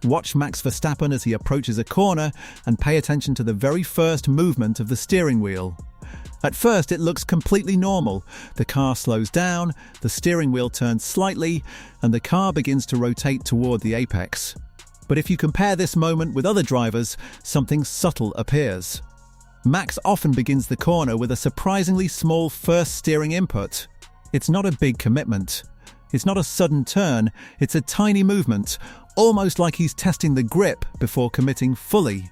Watch Max Verstappen as he approaches a corner and pay attention to the very first movement of the steering wheel. At first, it looks completely normal. The car slows down, the steering wheel turns slightly, and the car begins to rotate toward the apex. But if you compare this moment with other drivers, something subtle appears. Max often begins the corner with a surprisingly small first steering input. It's not a big commitment. It's not a sudden turn, it's a tiny movement, almost like he's testing the grip before committing fully.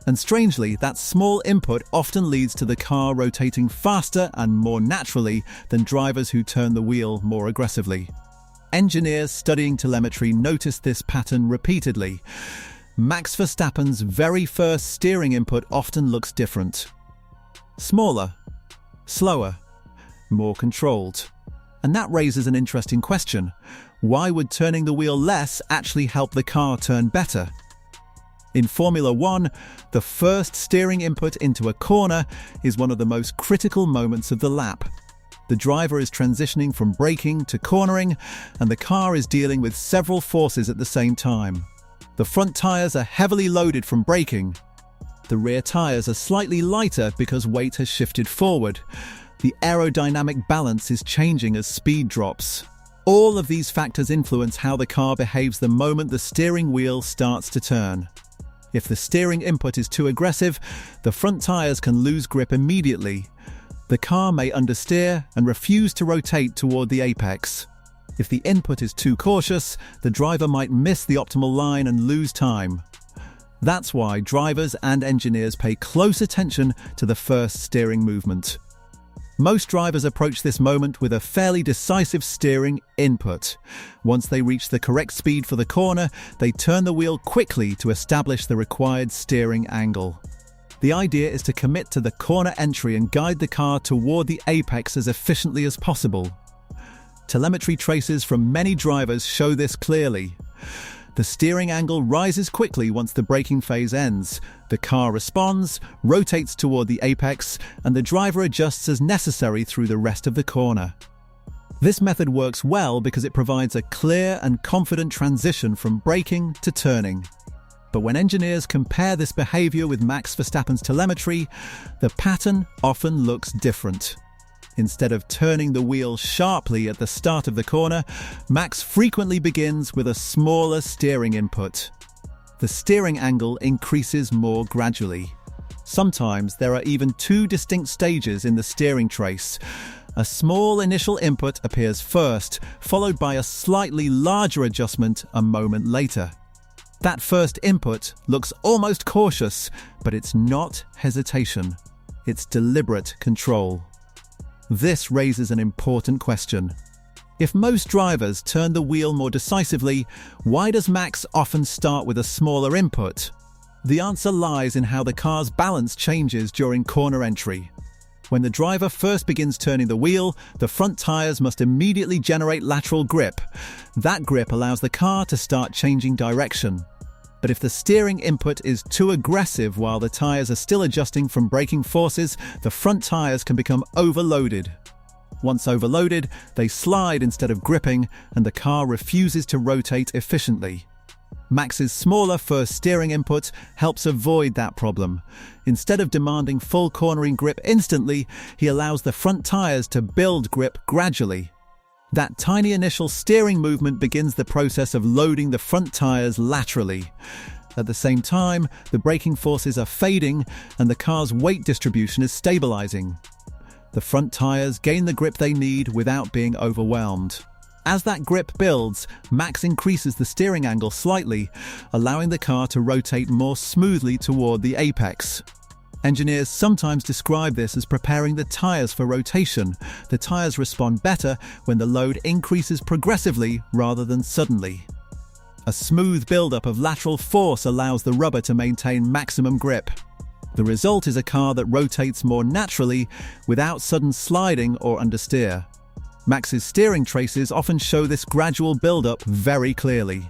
And strangely, that small input often leads to the car rotating faster and more naturally than drivers who turn the wheel more aggressively. Engineers studying telemetry noticed this pattern repeatedly. Max Verstappen's very first steering input often looks different. Smaller, slower, more controlled. And that raises an interesting question. Why would turning the wheel less actually help the car turn better? In Formula One, the first steering input into a corner is one of the most critical moments of the lap. The driver is transitioning from braking to cornering, and the car is dealing with several forces at the same time. The front tyres are heavily loaded from braking. The rear tyres are slightly lighter because weight has shifted forward. The aerodynamic balance is changing as speed drops. All of these factors influence how the car behaves the moment the steering wheel starts to turn. If the steering input is too aggressive, the front tyres can lose grip immediately. The car may understeer and refuse to rotate toward the apex. If the input is too cautious, the driver might miss the optimal line and lose time. That's why drivers and engineers pay close attention to the first steering movement. Most drivers approach this moment with a fairly decisive steering input. Once they reach the correct speed for the corner, they turn the wheel quickly to establish the required steering angle. The idea is to commit to the corner entry and guide the car toward the apex as efficiently as possible. Telemetry traces from many drivers show this clearly. The steering angle rises quickly once the braking phase ends. The car responds, rotates toward the apex, and the driver adjusts as necessary through the rest of the corner. This method works well because it provides a clear and confident transition from braking to turning. But when engineers compare this behavior with Max Verstappen's telemetry, the pattern often looks different. Instead of turning the wheel sharply at the start of the corner, Max frequently begins with a smaller steering input. The steering angle increases more gradually. Sometimes there are even two distinct stages in the steering trace. A small initial input appears first, followed by a slightly larger adjustment a moment later. That first input looks almost cautious, but it's not hesitation. It's deliberate control. This raises an important question. If most drivers turn the wheel more decisively, why does Max often start with a smaller input? The answer lies in how the car's balance changes during corner entry. When the driver first begins turning the wheel, the front tyres must immediately generate lateral grip. That grip allows the car to start changing direction. But if the steering input is too aggressive while the tyres are still adjusting from braking forces, the front tyres can become overloaded. Once overloaded, they slide instead of gripping, and the car refuses to rotate efficiently. Max's smaller first steering input helps avoid that problem. Instead of demanding full cornering grip instantly, he allows the front tyres to build grip gradually. That tiny initial steering movement begins the process of loading the front tyres laterally. At the same time, the braking forces are fading and the car's weight distribution is stabilizing. The front tyres gain the grip they need without being overwhelmed. As that grip builds, Max increases the steering angle slightly, allowing the car to rotate more smoothly toward the apex. Engineers sometimes describe this as preparing the tyres for rotation. The tyres respond better when the load increases progressively rather than suddenly. A smooth buildup of lateral force allows the rubber to maintain maximum grip. The result is a car that rotates more naturally without sudden sliding or understeer. Max's steering traces often show this gradual buildup very clearly.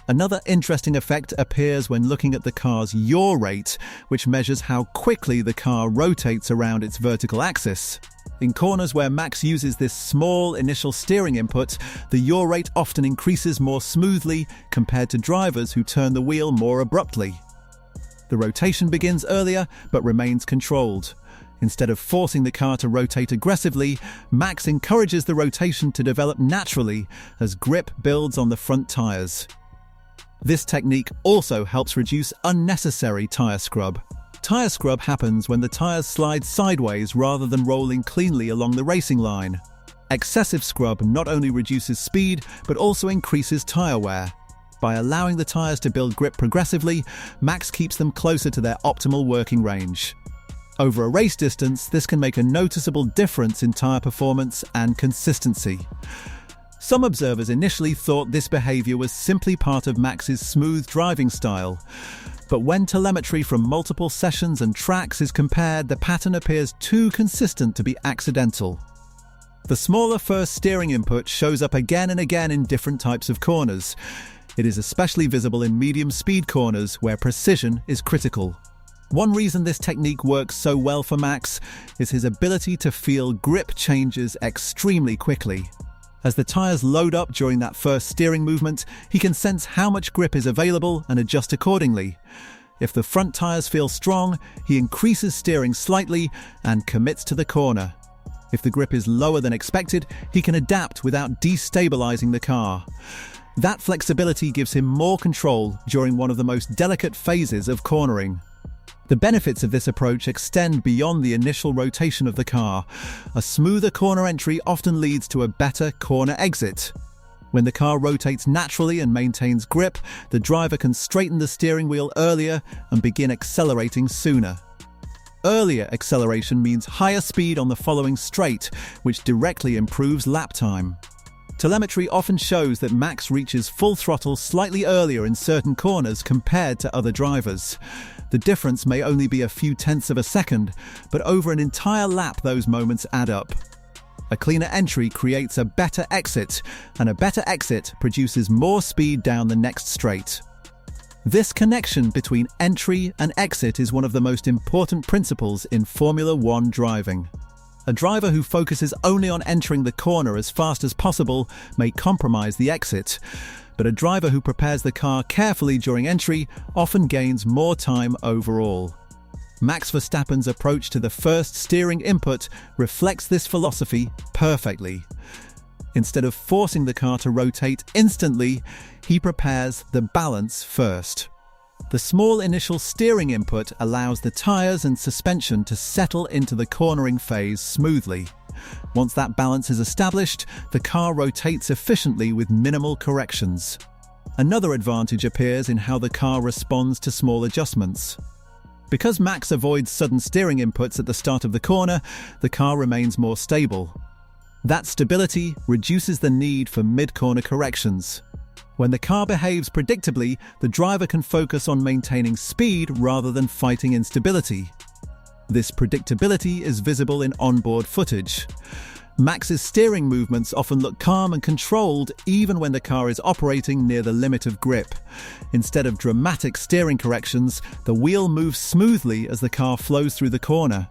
Another interesting effect appears when looking at the car's yaw rate, which measures how quickly the car rotates around its vertical axis. In corners where Max uses this small initial steering input, the yaw rate often increases more smoothly compared to drivers who turn the wheel more abruptly. The rotation begins earlier but remains controlled. Instead of forcing the car to rotate aggressively, Max encourages the rotation to develop naturally as grip builds on the front tires. This technique also helps reduce unnecessary tire scrub. Tire scrub happens when the tires slide sideways rather than rolling cleanly along the racing line. Excessive scrub not only reduces speed but also increases tire wear. By allowing the tires to build grip progressively, Max keeps them closer to their optimal working range. Over a race distance, this can make a noticeable difference in tire performance and consistency. Some observers initially thought this behavior was simply part of Max's smooth driving style. But when telemetry from multiple sessions and tracks is compared, the pattern appears too consistent to be accidental. The smaller first steering input shows up again and again in different types of corners. It is especially visible in medium-speed corners where precision is critical. One reason this technique works so well for Max is his ability to feel grip changes extremely quickly. As the tires load up during that first steering movement, he can sense how much grip is available and adjust accordingly. If the front tires feel strong, he increases steering slightly and commits to the corner. If the grip is lower than expected, he can adapt without destabilizing the car. That flexibility gives him more control during one of the most delicate phases of cornering. The benefits of this approach extend beyond the initial rotation of the car. A smoother corner entry often leads to a better corner exit. When the car rotates naturally and maintains grip, the driver can straighten the steering wheel earlier and begin accelerating sooner. Earlier acceleration means higher speed on the following straight, which directly improves lap time. Telemetry often shows that Max reaches full throttle slightly earlier in certain corners compared to other drivers. The difference may only be a few tenths of a second, but over an entire lap those moments add up. A cleaner entry creates a better exit, and a better exit produces more speed down the next straight. This connection between entry and exit is one of the most important principles in Formula One driving. A driver who focuses only on entering the corner as fast as possible may compromise the exit, but a driver who prepares the car carefully during entry often gains more time overall. Max Verstappen's approach to the first steering input reflects this philosophy perfectly. Instead of forcing the car to rotate instantly, he prepares the balance first. The small initial steering input allows the tires and suspension to settle into the cornering phase smoothly. Once that balance is established, the car rotates efficiently with minimal corrections. Another advantage appears in how the car responds to small adjustments. Because Max avoids sudden steering inputs at the start of the corner, the car remains more stable. That stability reduces the need for mid-corner corrections. When the car behaves predictably, the driver can focus on maintaining speed rather than fighting instability. This predictability is visible in onboard footage. Max's steering movements often look calm and controlled even when the car is operating near the limit of grip. Instead of dramatic steering corrections, the wheel moves smoothly as the car flows through the corner.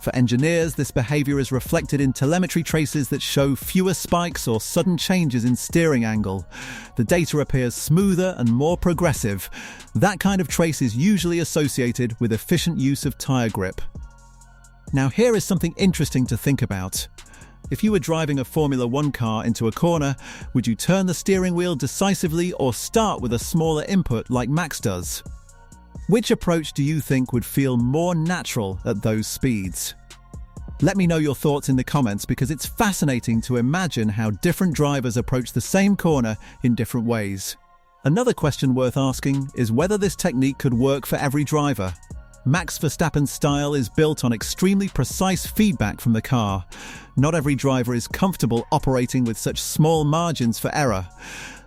For engineers, this behavior is reflected in telemetry traces that show fewer spikes or sudden changes in steering angle. The data appears smoother and more progressive. That kind of trace is usually associated with efficient use of tire grip. Now here is something interesting to think about. If you were driving a Formula One car into a corner, would you turn the steering wheel decisively or start with a smaller input like Max does? Which approach do you think would feel more natural at those speeds? Let me know your thoughts in the comments because it's fascinating to imagine how different drivers approach the same corner in different ways. Another question worth asking is whether this technique could work for every driver. Max Verstappen's style is built on extremely precise feedback from the car. Not every driver is comfortable operating with such small margins for error.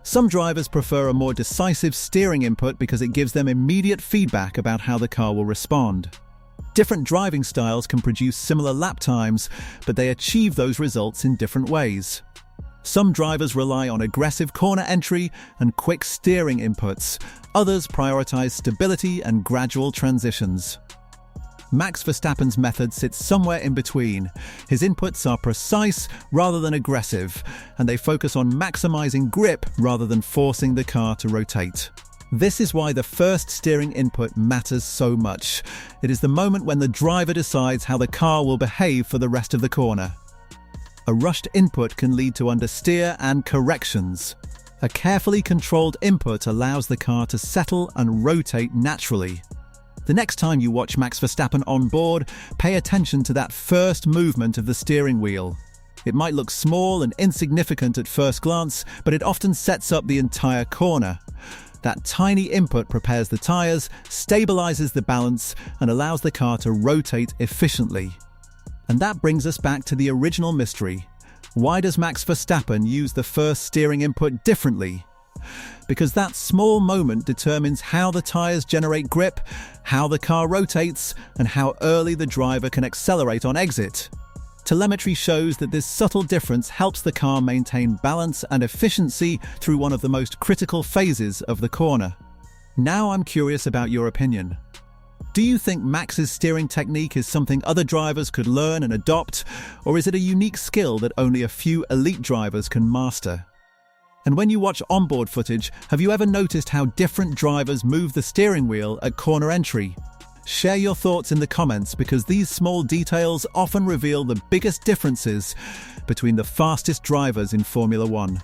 Some drivers prefer a more decisive steering input because it gives them immediate feedback about how the car will respond. Different driving styles can produce similar lap times, but they achieve those results in different ways. Some drivers rely on aggressive corner entry and quick steering inputs. Others prioritize stability and gradual transitions. Max Verstappen's method sits somewhere in between. His inputs are precise rather than aggressive, and they focus on maximizing grip rather than forcing the car to rotate. This is why the first steering input matters so much. It is the moment when the driver decides how the car will behave for the rest of the corner. A rushed input can lead to understeer and corrections. A carefully controlled input allows the car to settle and rotate naturally. The next time you watch Max Verstappen on board, pay attention to that first movement of the steering wheel. It might look small and insignificant at first glance, but it often sets up the entire corner. That tiny input prepares the tyres, stabilizes the balance, and allows the car to rotate efficiently. And that brings us back to the original mystery. Why does Max Verstappen use the first steering input differently? Because that small moment determines how the tyres generate grip, how the car rotates, and how early the driver can accelerate on exit. Telemetry shows that this subtle difference helps the car maintain balance and efficiency through one of the most critical phases of the corner. Now I'm curious about your opinion. Do you think Max's steering technique is something other drivers could learn and adopt, or is it a unique skill that only a few elite drivers can master? And when you watch onboard footage, have you ever noticed how different drivers move the steering wheel at corner entry? Share your thoughts in the comments, because these small details often reveal the biggest differences between the fastest drivers in Formula One.